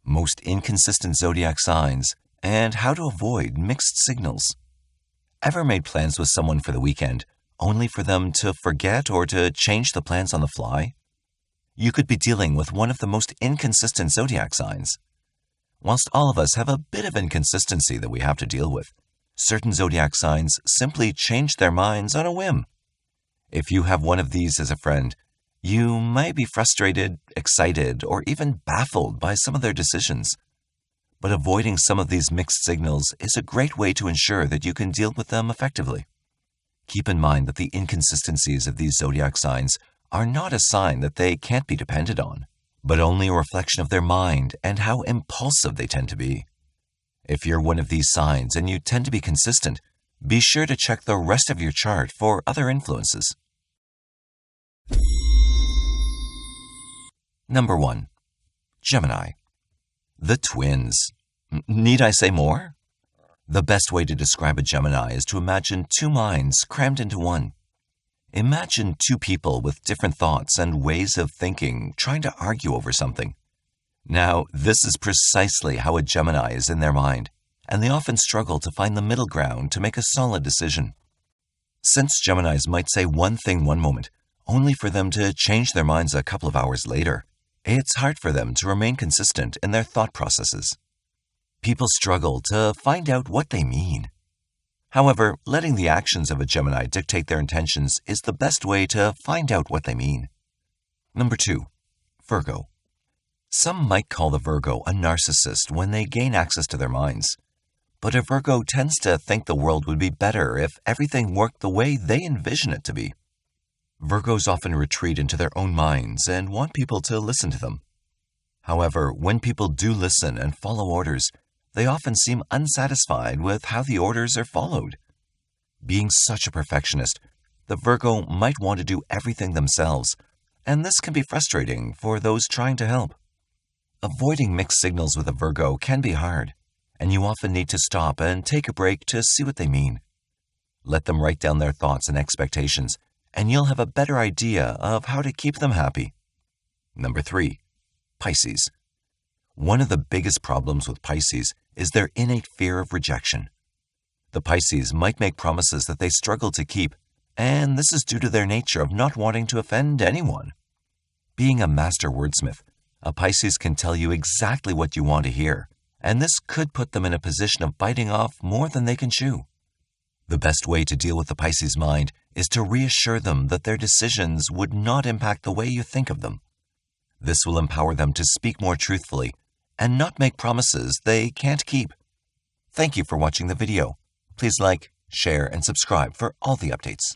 most inconsistent zodiac signs, and how to avoid mixed signals. Ever made plans with someone for the weekend, only for them to forget or to change the plans on the fly? You could be dealing with one of the most inconsistent zodiac signs. Whilst all of us have a bit of inconsistency that we have to deal with, certain zodiac signs simply change their minds on a whim. If you have one of these as a friend, you might be frustrated, excited, or even baffled by some of their decisions. But avoiding some of these mixed signals is a great way to ensure that you can deal with them effectively. Keep in mind that the inconsistencies of these zodiac signs are not a sign that they can't be depended on, but only a reflection of their mind and how impulsive they tend to be. If you're one of these signs and you tend to be consistent, be sure to check the rest of your chart for other influences. Number 1. Gemini. The twins. Need I say more? The best way to describe a Gemini is to imagine two minds crammed into one. Imagine two people with different thoughts and ways of thinking trying to argue over something. Now, this is precisely how a Gemini is in their mind, and they often struggle to find the middle ground to make a solid decision. Since Geminis might say one thing one moment, only for them to change their minds a couple of hours later, it's hard for them to remain consistent in their thought processes. People struggle to find out what they mean. However, letting the actions of a Gemini dictate their intentions is the best way to find out what they mean. Number 2. Virgo. Some might call the Virgo a narcissist when they gain access to their minds. But a Virgo tends to think the world would be better if everything worked the way they envision it to be. Virgos often retreat into their own minds and want people to listen to them. However, when people do listen and follow orders, they often seem unsatisfied with how the orders are followed. Being such a perfectionist, the Virgo might want to do everything themselves, and this can be frustrating for those trying to help. Avoiding mixed signals with a Virgo can be hard, and you often need to stop and take a break to see what they mean. Let them write down their thoughts and expectations, and you'll have a better idea of how to keep them happy. Number 3. Pisces. One of the biggest problems with Pisces is their innate fear of rejection. The Pisces might make promises that they struggle to keep, and this is due to their nature of not wanting to offend anyone. Being a master wordsmith, a Pisces can tell you exactly what you want to hear, and this could put them in a position of biting off more than they can chew. The best way to deal with the Pisces mind is to reassure them that their decisions would not impact the way you think of them. This will empower them to speak more truthfully and not make promises they can't keep. Thank you for watching the video. Please like, share, and subscribe for all the updates.